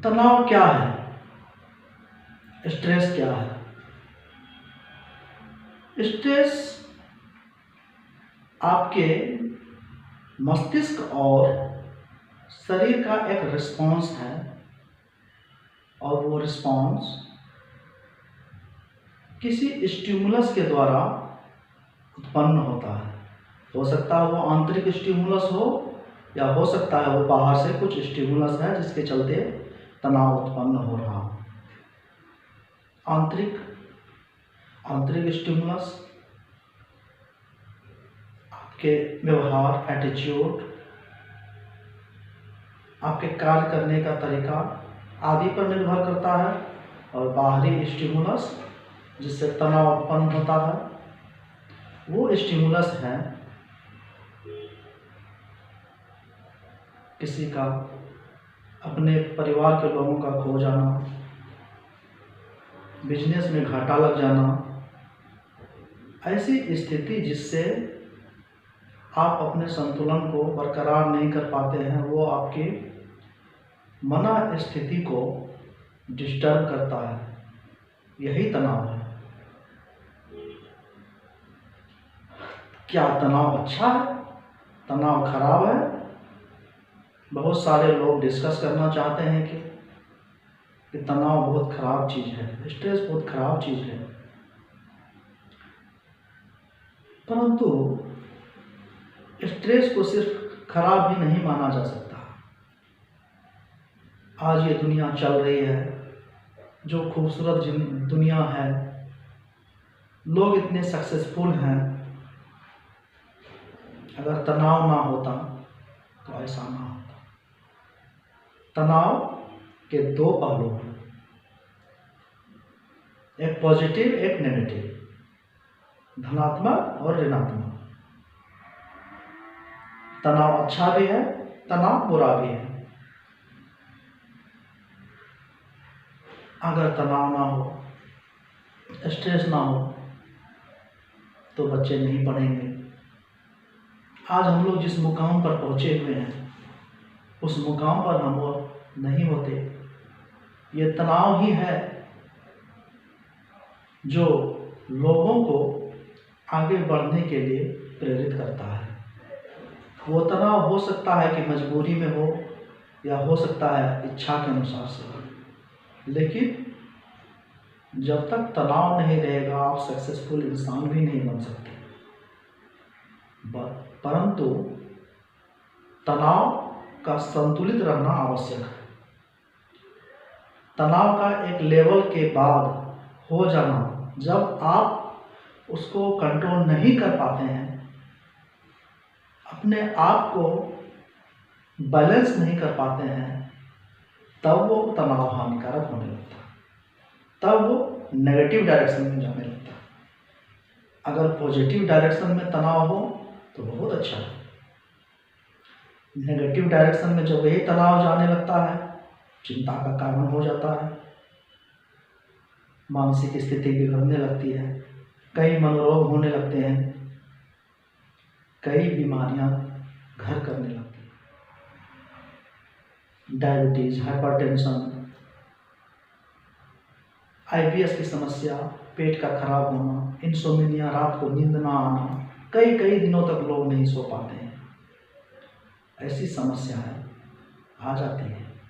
तनाव क्या है? स्ट्रेस क्या है? स्ट्रेस आपके मस्तिष्क और शरीर का एक रिस्पॉन्स है और वो रिस्पॉन्स किसी स्टिमुलस के द्वारा उत्पन्न होता है। हो सकता है वो आंतरिक स्टिमुलस हो या हो सकता है वो बाहर से कुछ स्टिमुलस है जिसके चलते तनाव उत्पन्न हो रहा हो। आंतरिक स्टिमुलस आपके व्यवहार, एटीट्यूड, आपके कार्य करने का तरीका आदि पर निर्भर करता है। और बाहरी स्टिमुलस जिससे तनाव उत्पन्न होता है वो स्टिमुलस है किसी का अपने परिवार के लोगों का खो जाना, बिजनेस में घाटा लग जाना, ऐसी स्थिति जिससे आप अपने संतुलन को बरकरार नहीं कर पाते हैं, वो आपकी मन स्थिति को डिस्टर्ब करता है। यही तनाव है। क्या तनाव अच्छा है? तनाव खराब है? बहुत सारे लोग डिस्कस करना चाहते हैं कि तनाव बहुत खराब चीज़ है, स्ट्रेस बहुत खराब चीज़ है। परंतु स्ट्रेस को सिर्फ खराब ही नहीं माना जा सकता। आज ये दुनिया चल रही है, जो खूबसूरत दुनिया है, लोग इतने सक्सेसफुल हैं, अगर तनाव ना होता तो ऐसा ना होता। तनाव के दो पहलू हैं, एक पॉजिटिव एक नेगेटिव, धनात्मक और ऋणात्मक। तनाव अच्छा भी है, तनाव बुरा भी है। अगर तनाव ना हो, स्ट्रेस ना हो तो बच्चे नहीं पढ़ेंगे। आज हम लोग जिस मुकाम पर पहुंचे हुए हैं उस मुकाम पर हम लोग नहीं होते। ये तनाव ही है जो लोगों को आगे बढ़ने के लिए प्रेरित करता है। वो तनाव हो सकता है कि मजबूरी में हो या हो सकता है इच्छा के अनुसार से। लेकिन जब तक तनाव नहीं रहेगा आप सक्सेसफुल इंसान भी नहीं बन सकते। परंतु तनाव का संतुलित रहना आवश्यक है। तनाव का एक लेवल के बाद हो जाना, जब आप उसको कंट्रोल नहीं कर पाते हैं, अपने आप को बैलेंस नहीं कर पाते हैं, तब वो तनाव हानिकारक होने लगता है, तब वो नेगेटिव डायरेक्शन में जाने लगता है। अगर पॉजिटिव डायरेक्शन में तनाव हो तो बहुत अच्छा है। नेगेटिव डायरेक्शन में जब वही तनाव जाने लगता है, चिंता का कारण हो जाता है, मानसिक स्थिति बिगड़ने लगती है, कई मनोरोग होने लगते हैं, कई बीमारियां घर करने लगती हैं। डायबिटीज, हाइपरटेंशन, IBS की समस्या, पेट का खराब होना, इंसोम्निया, रात को नींद ना आना, कई दिनों तक लोग नहीं सो पाते हैं। ऐसी समस्याएं आ जाती हैं।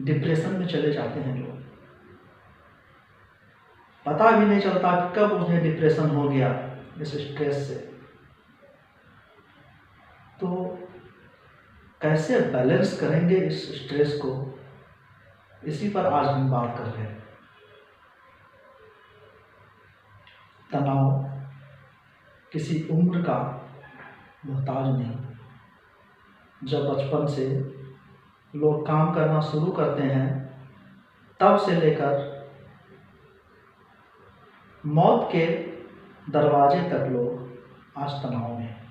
डिप्रेशन में चले जाते हैं लोग, पता भी नहीं चलता कि कब उन्हें डिप्रेशन हो गया इस स्ट्रेस से। तो कैसे बैलेंस करेंगे इस स्ट्रेस को, इसी पर आज हम बात कर रहे हैं। तनाव किसी उम्र का मोहताज नहीं। जब बचपन से लोग काम करना शुरू करते हैं तब से लेकर मौत के दरवाजे तक लोग आज तनाव में।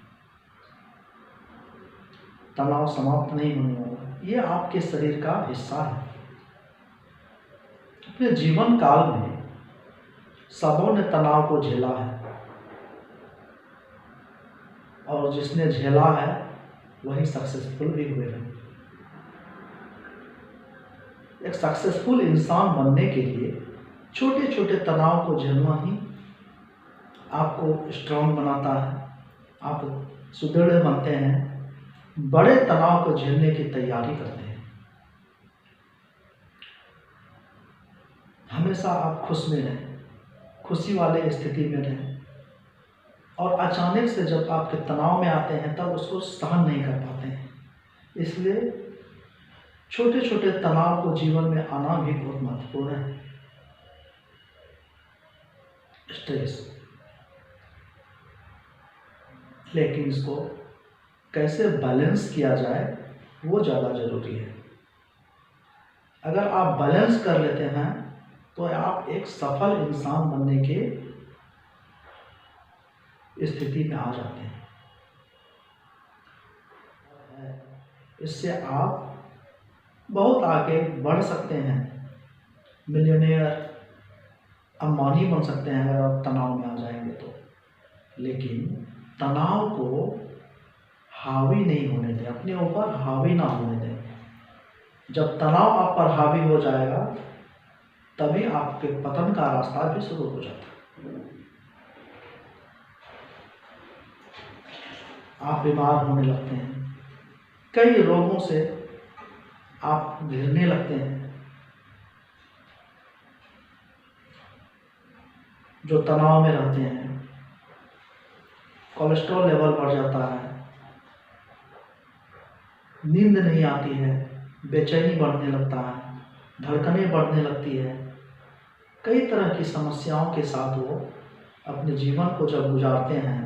तनाव समाप्त नहीं होने वाला, ये आपके शरीर का हिस्सा है। अपने जीवन काल में सबों ने तनाव को झेला है और जिसने झेला है वही सक्सेसफुल भी हुए हैं। एक सक्सेसफुल इंसान बनने के लिए छोटे छोटे तनाव को झेलना ही आपको स्ट्रांग बनाता है, आप सुदृढ़ बनते हैं, बड़े तनाव को झेलने की तैयारी करते हैं। हमेशा आप खुश में रहें, खुशी वाले स्थिति में रहें, और अचानक से जब आपके तनाव में आते हैं तब उसको सहन नहीं कर पाते हैं। इसलिए छोटे छोटे तनाव को जीवन में आना भी बहुत महत्वपूर्ण है। स्ट्रेस, लेकिन इसको कैसे बैलेंस किया जाए वो ज़्यादा ज़रूरी है। अगर आप बैलेंस कर लेते हैं तो आप एक सफल इंसान बनने के स्थिति में आ जाते हैं। इससे आप बहुत आगे बढ़ सकते हैं, मिलियनेयर, अंबानी बन सकते हैं अगर आप तनाव में आ जाएंगे तो। लेकिन तनाव को हावी नहीं होने दें, अपने ऊपर हावी ना होने दें। जब तनाव आप पर हावी हो जाएगा तभी आपके पतन का रास्ता भी शुरू हो जाता है। आप बीमार होने लगते हैं, कई रोगों से आप घिरने लगते हैं। जो तनाव में रहते हैं, कोलेस्ट्रॉल लेवल बढ़ जाता है, नींद नहीं आती है, बेचैनी बढ़ने लगता है, धड़कनें बढ़ने लगती है। कई तरह की समस्याओं के साथ वो अपने जीवन को जब गुजारते हैं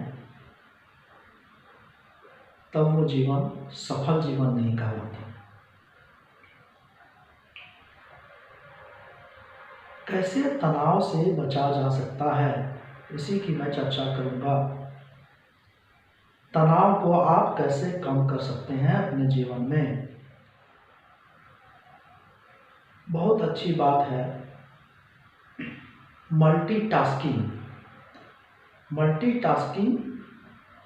तब वो जीवन सफल जीवन नहीं कहलाता। कैसे तनाव से बचा जा सकता है, इसी की मैं चर्चा करूंगा। तनाव को आप कैसे कम कर सकते हैं अपने जीवन में। बहुत अच्छी बात है मल्टीटास्किंग। मल्टीटास्किंग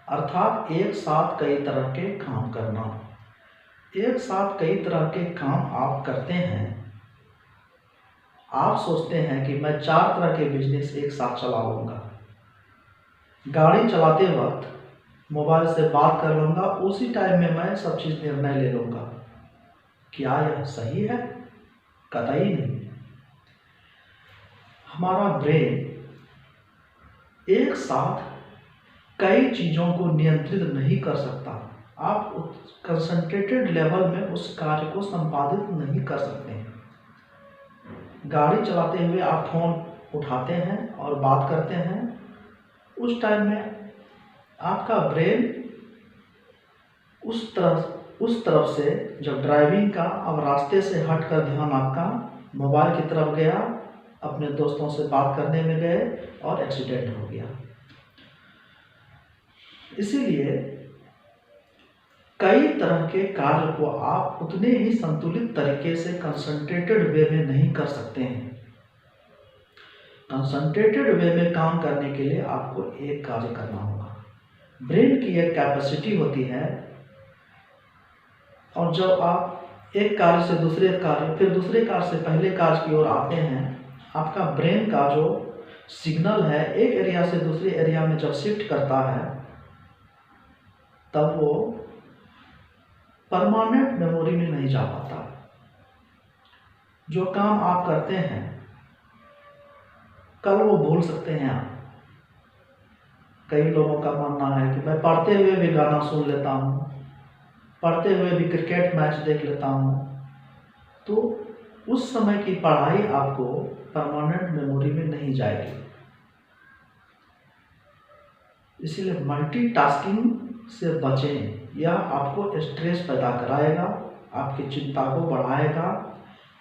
अर्थात एक साथ कई तरह के काम करना। एक साथ कई तरह के काम आप करते हैं। आप सोचते हैं कि मैं 4 तरह के बिजनेस एक साथ चला लूँगा, गाड़ी चलाते वक्त मोबाइल से बात कर लूँगा, उसी टाइम में मैं सब चीज़ निर्णय ले लूँगा। क्या यह सही है? कतई नहीं। हमारा ब्रेन एक साथ कई चीज़ों को नियंत्रित नहीं कर सकता। आप कंसंट्रेटेड लेवल में उस कार्य को संपादित नहीं कर सकते हैं। गाड़ी चलाते हुए आप फोन उठाते हैं और बात करते हैं, उस टाइम में आपका ब्रेन उस तरफ से जब ड्राइविंग का अब रास्ते से हटकर ध्यान आपका मोबाइल की तरफ गया, अपने दोस्तों से बात करने में गए और एक्सीडेंट हो गया। इसीलिए कई तरह के कार्य को आप उतने ही संतुलित तरीके से कंसंट्रेटेड वे में नहीं कर सकते हैं। कंसंट्रेटेड वे में काम करने के लिए आपको एक कार्य करना होगा। ब्रेन की एक कैपेसिटी होती है, और जब आप एक कार्य से दूसरे कार्य, फिर दूसरे कार्य से पहले कार्य की ओर आते हैं, आपका ब्रेन का जो सिग्नल है एक एरिया से दूसरे एरिया में जब शिफ्ट करता है तब वो परमानेंट मेमोरी में नहीं जा पाता। जो काम आप करते हैं कल वो भूल सकते हैं आप। कई लोगों का मानना है कि मैं पढ़ते हुए भी गाना सुन लेता हूँ, पढ़ते हुए भी क्रिकेट मैच देख लेता हूँ, तो उस समय की पढ़ाई आपको परमानेंट मेमोरी में नहीं जाएगी। इसलिए मल्टीटास्किंग से बचें। यह आपको स्ट्रेस पैदा कराएगा, आपकी चिंता को बढ़ाएगा।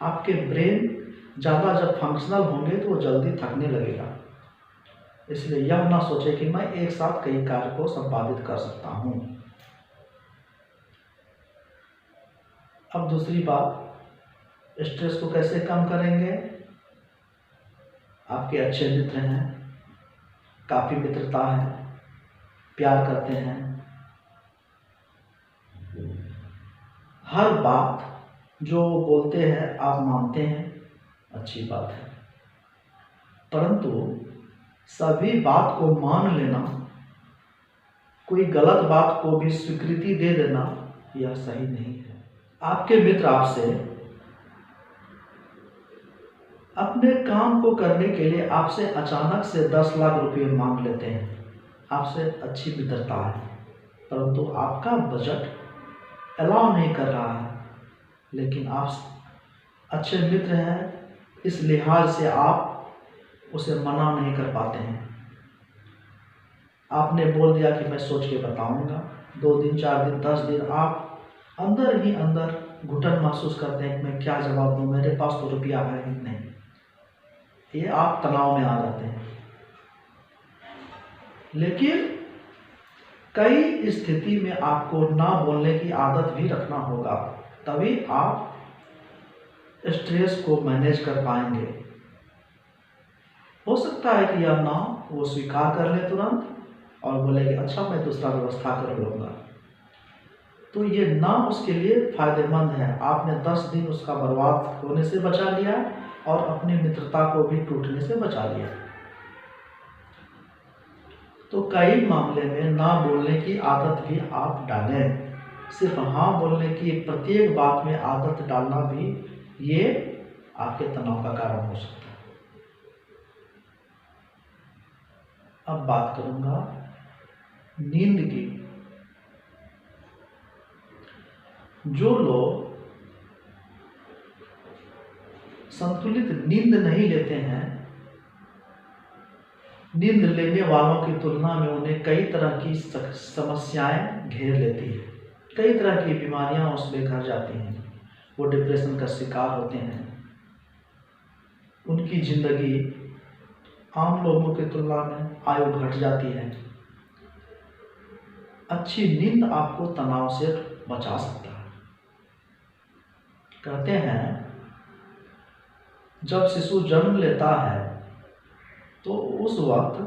आपके ब्रेन ज़्यादा जब फंक्शनल होंगे तो वो जल्दी थकने लगेगा। इसलिए यह ना सोचे कि मैं एक साथ कई कार्य को संपादित कर सकता हूँ। अब दूसरी बात, स्ट्रेस को कैसे कम करेंगे। आपके अच्छे मित्र हैं, काफ़ी मित्रता है, प्यार करते हैं, हर बात जो बोलते हैं आप मानते हैं, अच्छी बात है, परंतु सभी बात को मान लेना, कोई गलत बात को भी स्वीकृति दे देना, यह सही नहीं है। आपके मित्र आपसे अपने काम को करने के लिए आपसे अचानक से 10 लाख रुपए मांग लेते हैं। आपसे अच्छी मित्रता है, परंतु आपका बजट अलाउ नहीं कर रहा है, लेकिन आप अच्छे मित्र हैं, इस लिहाज से आप उसे मना नहीं कर पाते हैं। आपने बोल दिया कि मैं सोच के बताऊंगा, 2 दिन 4 दिन 10 दिन आप अंदर ही अंदर घुटन महसूस करते हैं कि मैं क्या जवाब दूं, मेरे पास तो रुपया है ही नहीं। ये आप तनाव में आ जाते हैं। लेकिन कई स्थिति में आपको ना बोलने की आदत भी रखना होगा, तभी आप स्ट्रेस को मैनेज कर पाएंगे। हो सकता है कि यह ना वो स्वीकार कर ले तुरंत और बोलेंगे अच्छा मैं दूसरा व्यवस्था कर लूँगा, तो ये ना उसके लिए फायदेमंद है। आपने 10 दिन उसका बर्बाद होने से बचा लिया और अपनी मित्रता को भी टूटने से बचा लिया। तो कई मामले में ना बोलने की आदत भी आप डालें। सिर्फ हाँ बोलने की प्रत्येक बात में आदत डालना भी ये आपके तनाव का कारण हो सकता है। अब बात करूंगा नींद की। जो लोग संतुलित नींद नहीं लेते हैं, नींद लेने वालों की तुलना में उन्हें कई तरह की समस्याएं घेर लेती है, कई तरह की बीमारियां उसमें घर जाती हैं, वो डिप्रेशन का शिकार होते हैं। उनकी जिंदगी आम लोगों की तुलना में आयु घट जाती है। अच्छी नींद आपको तनाव से बचा सकता है। कहते हैं जब शिशु जन्म लेता है तो उस वक्त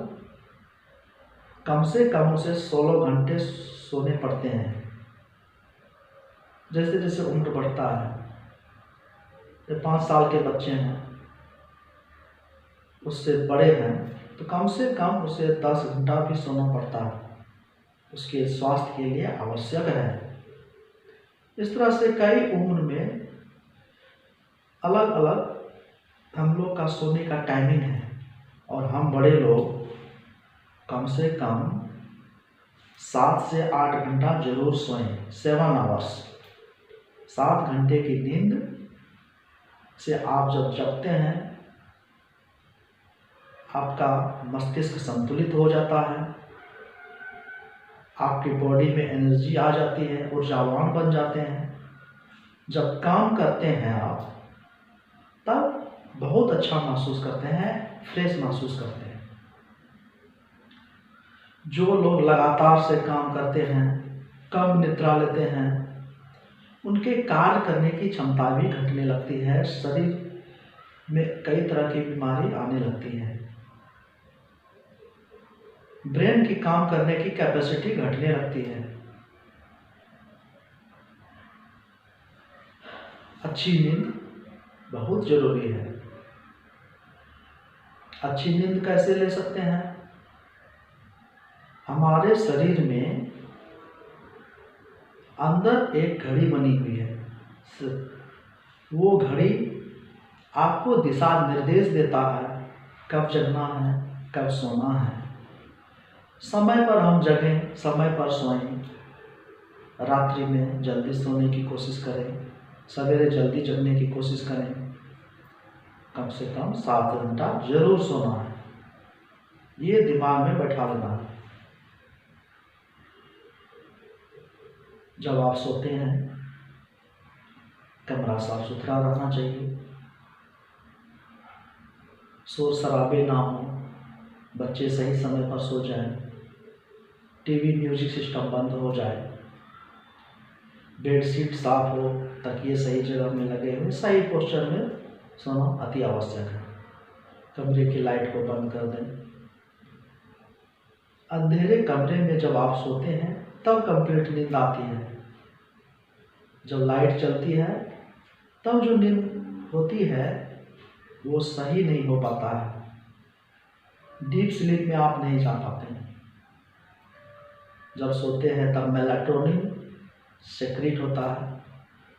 कम से कम उसे 16 घंटे सोने पड़ते हैं। जैसे जैसे उम्र बढ़ता है, ये 5 साल के बच्चे हैं, उससे बड़े हैं, तो कम से कम उसे 10 घंटा भी सोना पड़ता है, उसके स्वास्थ्य के लिए आवश्यक है। इस तरह से कई उम्र में अलग अलग हम लोग का सोने का टाइमिंग है, और हम बड़े लोग कम से कम 7 से 8 घंटा जरूर सोएं, 7 आवर्स। 7 घंटे की नींद से आप जब जगते हैं, आपका मस्तिष्क संतुलित हो जाता है, आपकी बॉडी में एनर्जी आ जाती है, ऊर्जावान बन जाते हैं। जब काम करते हैं आप, तब बहुत अच्छा महसूस करते हैं, फ्रेश महसूस करते हैं। जो लोग लगातार से काम करते हैं, कम निद्रा लेते हैं, उनके कार्य करने की क्षमता भी घटने लगती है, शरीर में कई तरह की बीमारी आने लगती है, ब्रेन की काम करने की कैपेसिटी घटने लगती है। अच्छी नींद बहुत जरूरी है। अच्छी नींद कैसे ले सकते हैं? हमारे शरीर में अंदर एक घड़ी बनी हुई है, वो घड़ी आपको दिशा निर्देश देता है कब जगना है, कब सोना है। समय पर हम जगें, समय पर सोएं, रात्रि में जल्दी सोने की कोशिश करें, सवेरे जल्दी जगने की कोशिश करें। कम से कम 7 घंटा जरूर सोना है, ये दिमाग में बैठा लेना है। जब आप सोते हैं, कमरा साफ सुथरा रहना चाहिए, शोर शराबे ना हो, बच्चे सही समय पर सो जाएं, टीवी म्यूजिक सिस्टम बंद हो जाए, बेडशीट साफ हो, तकिए सही जगह में लगे हुए, सही पोस्चर में सोना अति आवश्यक है। कमरे की लाइट को बंद कर दें। अंधेरे कमरे में जब आप सोते हैं, तब कंप्लीट नींद आती है। जब लाइट चलती है तब जो नींद होती है वो सही नहीं हो पाता है। डीप स्लीप में आप नहीं जा पाते हैं। जब सोते हैं तब मेलाटोनिन सेक्रेट होता है।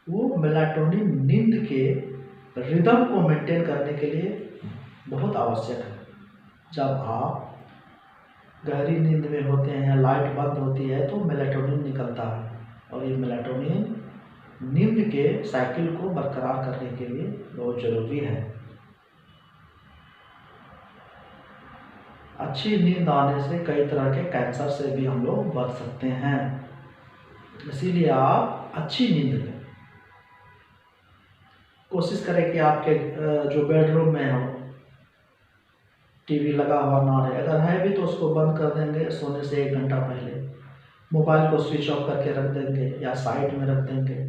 वो मेलाटोनिन नींद के रिदम को मेंटेन करने के लिए बहुत आवश्यक है। जब आप गहरी नींद में होते हैं, लाइट बंद होती है तो मेलाटोनिन निकलता है और ये मेलाटोनिन नींद के साइकिल को बरकरार करने के लिए बहुत ज़रूरी है। अच्छी नींद आने से कई तरह के कैंसर से भी हम लोग बच सकते हैं। इसीलिए आप अच्छी नींद लें। कोशिश करें कि आपके जो बेडरूम में हो टीवी लगा हुआ ना रहे। अगर है भी तो उसको बंद कर देंगे सोने से 1 घंटा पहले। मोबाइल को स्विच ऑफ करके रख देंगे या साइड में रख देंगे।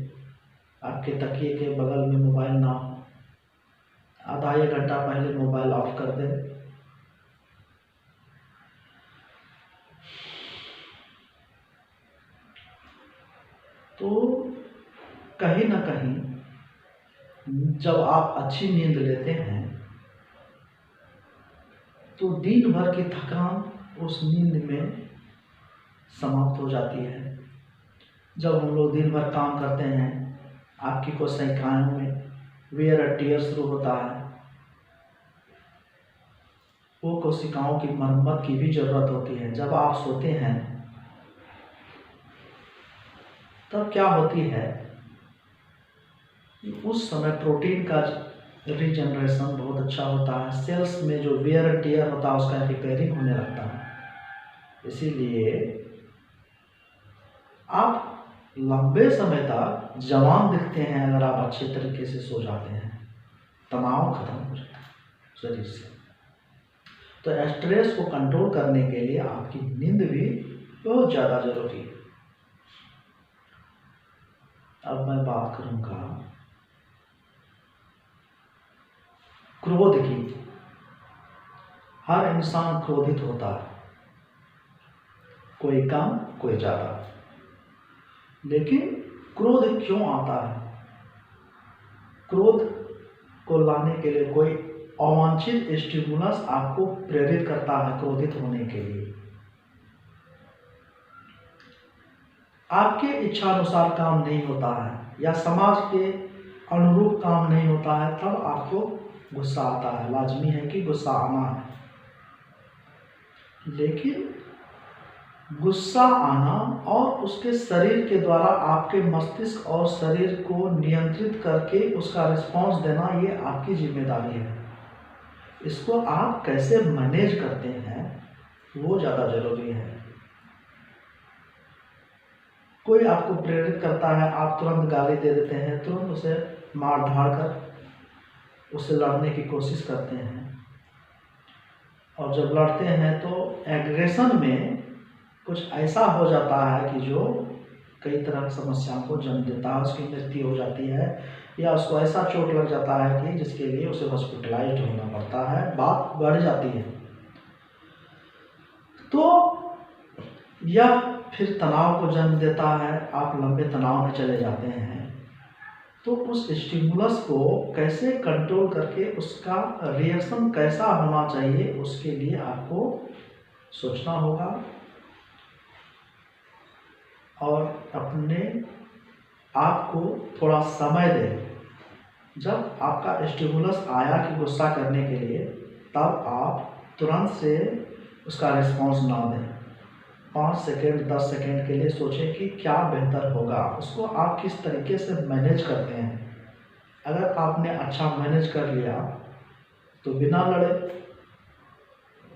आपके तकिए के बगल में मोबाइल ना हो। आधा 1 घंटा पहले मोबाइल ऑफ कर दें। तो कहीं ना कहीं जब आप अच्छी नींद लेते हैं तो दिन भर की थकान उस नींद में समाप्त हो जाती है। जब हम लोग दिन भर काम करते हैं, आपकी कोशिकाओं में वेयर एंड टियर शुरू होता है। वो कोशिकाओं की मरम्मत की भी ज़रूरत होती है। जब आप सोते हैं तब क्या होती है, उस समय प्रोटीन का रीजनरेशन बहुत अच्छा होता है। सेल्स में जो वेयर एंड टियर होता है उसका रिपेयरिंग होने लगता है। इसीलिए आप लंबे समय तक जवान दिखते हैं अगर आप अच्छे तरीके से सो जाते हैं। तनाव खत्म हो जाता है शरीर से। तो स्ट्रेस को कंट्रोल करने के लिए आपकी नींद भी बहुत ज़्यादा जरूरी है। अब मैं बात करूँगा क्रोध की। हर इंसान क्रोधित होता है, कोई कम कोई ज़्यादा। लेकिन क्रोध क्यों आता है? क्रोध को लाने के लिए कोई अवांछित स्टिमुलस आपको प्रेरित करता है क्रोधित होने के लिए। आपके इच्छा अनुसार काम नहीं होता है या समाज के अनुरूप काम नहीं होता है, तब आपको गुस्सा आता है। लाजमी है कि गुस्सा आना है। लेकिन गुस्सा आना और उसके शरीर के द्वारा आपके मस्तिष्क और शरीर को नियंत्रित करके उसका रिस्पॉन्स देना, ये आपकी जिम्मेदारी है। इसको आप कैसे मैनेज करते हैं वो ज़्यादा ज़रूरी है। कोई आपको प्रेरित करता है, आप तुरंत गाली दे देते हैं, तुरंत उसे मार धाड़ कर उससे लड़ने की कोशिश करते हैं। और जब लड़ते हैं तो एग्रेशन में कुछ ऐसा हो जाता है कि जो कई तरह की समस्याओं को जन्म देता है। उसकी मृत्यु हो जाती है या उसको ऐसा चोट लग जाता है कि जिसके लिए उसे हॉस्पिटलाइज्ड होना पड़ता है। बात बढ़ जाती है। तो यह फिर तनाव को जन्म देता है। आप लंबे तनाव में चले जाते हैं। तो उस स्टिमुलस को कैसे कंट्रोल करके उसका रिएक्शन कैसा होना चाहिए, उसके लिए आपको सोचना होगा और अपने आप को थोड़ा समय दें। जब आपका स्टिमुलस आया कि गुस्सा करने के लिए, तब आप तुरंत से उसका रिस्पॉन्स ना दें। 5 सेकेंड 10 सेकेंड के लिए सोचें कि क्या बेहतर होगा। उसको आप किस तरीके से मैनेज करते हैं। अगर आपने अच्छा मैनेज कर लिया तो बिना लड़े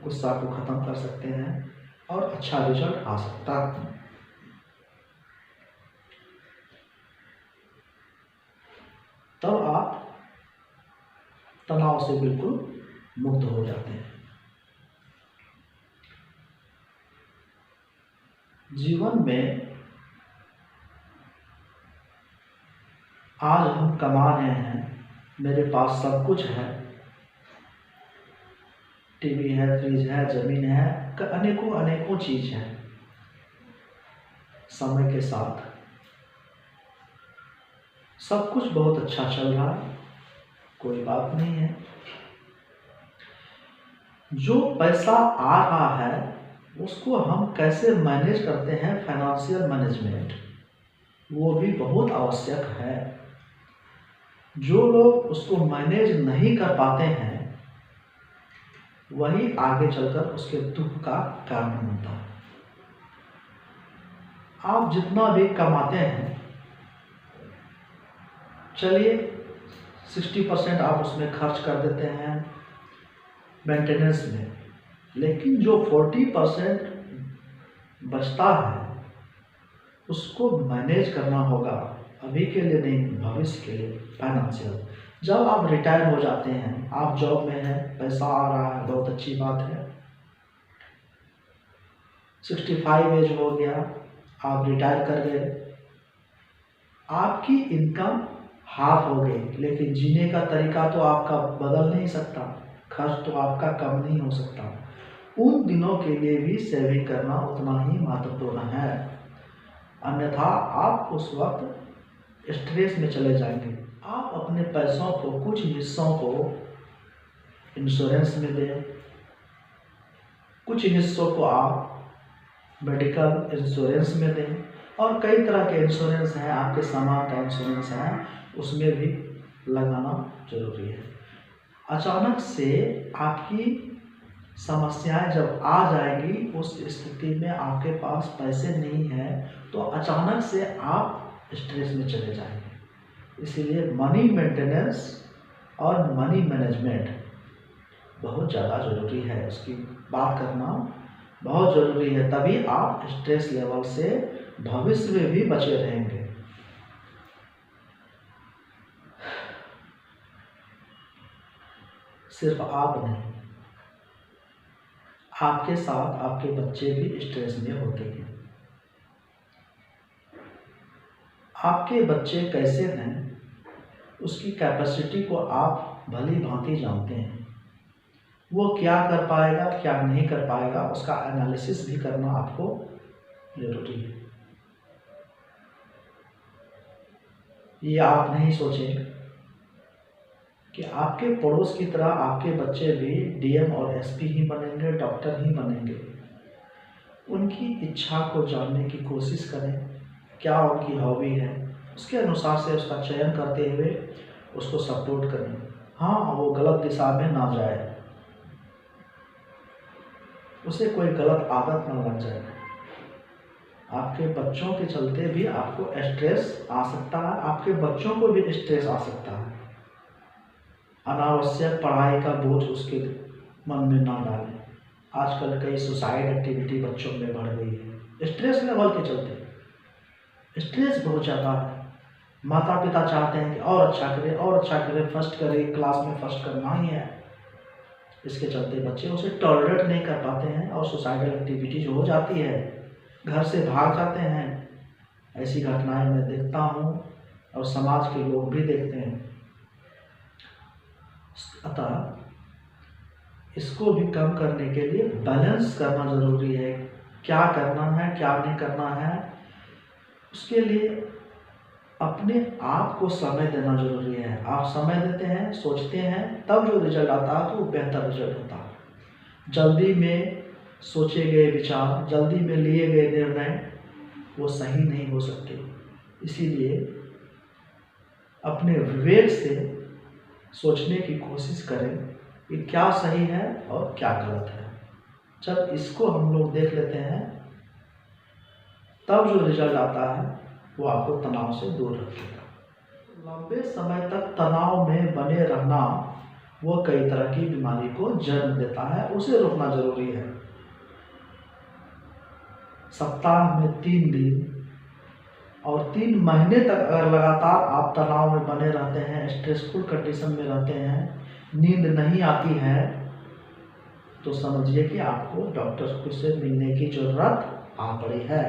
गुस्सा को ख़त्म कर सकते हैं और अच्छा रिजल्ट आ सकता है। तब आप तनाव से बिल्कुल मुक्त हो जाते हैं। जीवन में आज हम कमा रहे हैं, मेरे पास सब कुछ है, टीवी है, फ्रिज है, ज़मीन है, अनेकों अनेकों चीज़ हैं। समय के साथ सब कुछ बहुत अच्छा चल रहा है, कोई बात नहीं है। जो पैसा आ रहा है उसको हम कैसे मैनेज करते हैं, फाइनेंशियल मैनेजमेंट, वो भी बहुत आवश्यक है। जो लोग उसको मैनेज नहीं कर पाते हैं वही आगे चलकर उसके दुख का कारण बनता है। आप जितना भी कमाते हैं, चलिए 60% आप उसमें खर्च कर देते हैं मेंटेनेंस में, लेकिन जो 40% बचता है उसको मैनेज करना होगा, अभी के लिए नहीं, भविष्य के लिए, फाइनेंशियल। जब आप रिटायर हो जाते हैं, आप जॉब में हैं, पैसा आ रहा है, बहुत अच्छी बात है, 65 एज हो गया, आप रिटायर कर गए, आपकी इनकम हाफ हो गई, लेकिन जीने का तरीका तो आपका बदल नहीं सकता, खर्च तो आपका कम नहीं हो सकता। उन दिनों के लिए भी सेविंग करना उतना ही महत्वपूर्ण है, अन्यथा आप उस वक्त स्ट्रेस में चले जाएंगे। आप अपने पैसों को, कुछ हिस्सों को इंश्योरेंस में दें, कुछ हिस्सों को आप मेडिकल इंश्योरेंस में दें, और कई तरह के इंश्योरेंस हैं, आपके सामान का इंश्योरेंस है, उसमें भी लगाना जरूरी है। अचानक से आपकी समस्याएं जब आ जाएगी, उस स्थिति में आपके पास पैसे नहीं है, तो अचानक से आप स्ट्रेस में चले जाएंगे। इसीलिए मनी मेंटेनेंस और मनी मैनेजमेंट बहुत ज़्यादा ज़रूरी है, उसकी बात करना बहुत ज़रूरी है, तभी आप स्ट्रेस लेवल से भविष्य में भी बचे रहेंगे। सिर्फ आप नहीं, आपके साथ आपके बच्चे भी स्ट्रेस में होते हैं। आपके बच्चे कैसे हैं उसकी कैपेसिटी को आप भली भांति जानते हैं, वो क्या कर पाएगा क्या नहीं कर पाएगा, उसका एनालिसिस भी करना आपको जरूरी है। ये आप नहीं सोचें कि आपके पड़ोस की तरह आपके बच्चे भी डीएम और एसपी ही बनेंगे, डॉक्टर ही बनेंगे। उनकी इच्छा को जानने की कोशिश करें, क्या उनकी हॉबी है, उसके अनुसार से उसका चयन करते हुए उसको सपोर्ट करें। हाँ, वो गलत दिशा में ना जाए, उसे कोई गलत आदत ना लग जाए। आपके बच्चों के चलते भी आपको स्ट्रेस आ सकता है, आपके बच्चों को भी स्ट्रेस आ सकता है। अनावश्यक पढ़ाई का बोझ उसके मन में ना डालें। आजकल कई सुसाइड एक्टिविटी बच्चों में बढ़ गई है, स्ट्रेस लेवल के चलते। स्ट्रेस बहुत ज़्यादा है, माता पिता चाहते हैं कि और अच्छा करे और अच्छा करे, फर्स्ट करे, क्लास में फर्स्ट करना ही है। इसके चलते बच्चे उसे टॉलरेट नहीं कर पाते हैं और सुसाइडल एक्टिविटी जो हो जाती है, घर से भाग जाते हैं। ऐसी घटनाएं मैं देखता हूँ और समाज के लोग भी देखते हैं। अतः इसको भी कम करने के लिए बैलेंस करना ज़रूरी है, क्या करना है क्या नहीं करना है, उसके लिए अपने आप को समय देना जरूरी है। आप समय देते हैं, सोचते हैं, तब जो रिजल्ट आता है तो वो बेहतर रिजल्ट होता है। जल्दी में सोचे गए विचार, जल्दी में लिए गए निर्णय वो सही नहीं हो सकते। इसीलिए अपने विवेक से सोचने की कोशिश करें कि क्या सही है और क्या गलत है। जब इसको हम लोग देख लेते हैं तब जो रिजल्ट आता है वो आपको तनाव से दूर रखेगा। लंबे समय तक तनाव में बने रहना वो कई तरह की बीमारी को जन्म देता है, उसे रोकना जरूरी है। सप्ताह में 3 दिन और 3 महीने तक अगर लगातार आप तनाव में बने रहते हैं, स्ट्रेसफुल कंडीशन में रहते हैं, नींद नहीं आती है, तो समझिए कि आपको डॉक्टर से मिलने की जरूरत आ पड़ी है।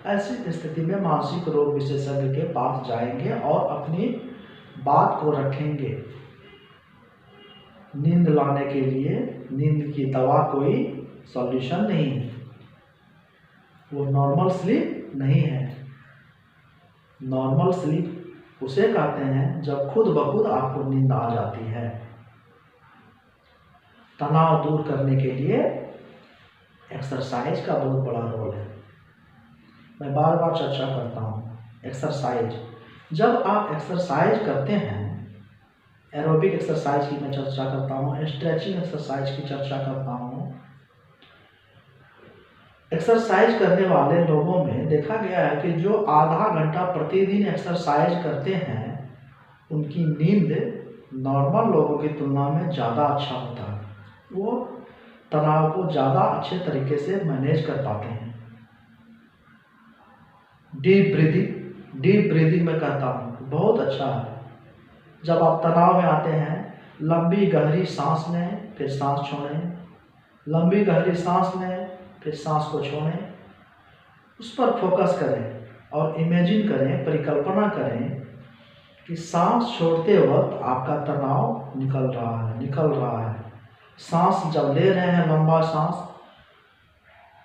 ऐसी स्थिति में मानसिक रोग विशेषज्ञ के पास जाएंगे और अपनी बात को रखेंगे। नींद लाने के लिए नींद की दवा कोई सॉल्यूशन नहीं है, वो नॉर्मल स्लीप नहीं है। नॉर्मल स्लीप उसे कहते हैं जब खुद ब खुद आपको नींद आ जाती है। तनाव दूर करने के लिए एक्सरसाइज का बहुत बड़ा रोल है। मैं बार बार चर्चा करता हूँ एक्सरसाइज। जब आप एक्सरसाइज करते हैं, एरोबिक एक्सरसाइज की मैं चर्चा करता हूँ, स्ट्रेचिंग एक्सरसाइज की चर्चा करता हूँ। एक्सरसाइज करने वाले लोगों में देखा गया है कि जो आधा घंटा प्रतिदिन एक्सरसाइज करते हैं उनकी नींद नॉर्मल लोगों की तुलना में ज़्यादा अच्छा होता है। वो तनाव को ज़्यादा अच्छे तरीके से मैनेज कर पाते हैं। डीप ब्रीदिंग मैं कहता हूँ बहुत अच्छा है। जब आप तनाव में आते हैं, लंबी गहरी सांस लें, फिर सांस छोड़ें, लंबी गहरी सांस लें, फिर सांस को छोड़ें। उस पर फोकस करें और इमेजिन करें, परिकल्पना करें कि सांस छोड़ते वक्त आपका तनाव निकल रहा है। सांस जब ले रहे हैं लंबा सांस,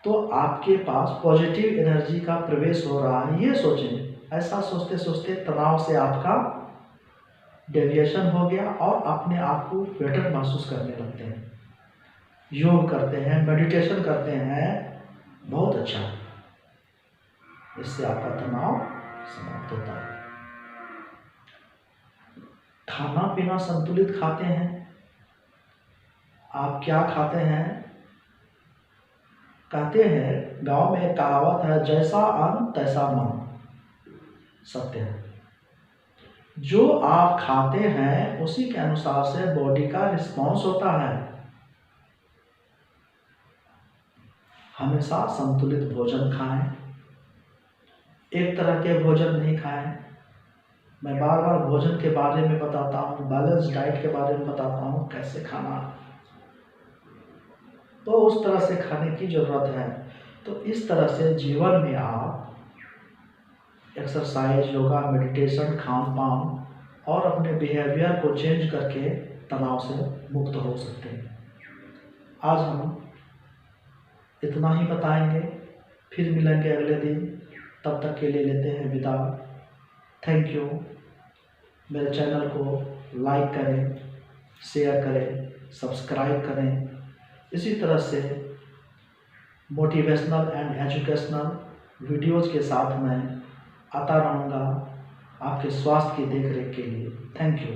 तो आपके पास पॉजिटिव एनर्जी का प्रवेश हो रहा है। ये सोचें, ऐसा सोचते सोचते तनाव से आपका डेविएशन हो गया और अपने आप को बेटर महसूस करने लगते हैं। योग करते हैं, मेडिटेशन करते हैं, बहुत अच्छा है। इससे आपका तनाव समाप्त होता है। खाना पीना संतुलित खाते हैं। आप क्या खाते हैं? कहते हैं, गांव में एक कहावत है, जैसा अन्न तैसा मन। सत्य है। जो आप खाते हैं उसी के अनुसार से बॉडी का रिस्पॉन्स होता है। हमेशा संतुलित भोजन खाएं, एक तरह के भोजन नहीं खाएं। मैं बार बार भोजन के बारे में बताता हूँ, बैलेंस डाइट के बारे में बताता हूँ, कैसे खाना, तो उस तरह से खाने की ज़रूरत है। तो इस तरह से जीवन में आप एक्सरसाइज, योगा, मेडिटेशन, खान पान और अपने बिहेवियर को चेंज करके तनाव से मुक्त हो सकते हैं। आज हम इतना ही बताएंगे, फिर मिलेंगे अगले दिन। तब तक के लिए लेते हैं विदा। Thank you. मेरे चैनल को लाइक करें, शेयर करें, सब्सक्राइब करें। इसी तरह से मोटिवेशनल एंड एजुकेशनल वीडियोज़ के साथ मैं आता रहूँगा आपके स्वास्थ्य की देखरेख के लिए। Thank you.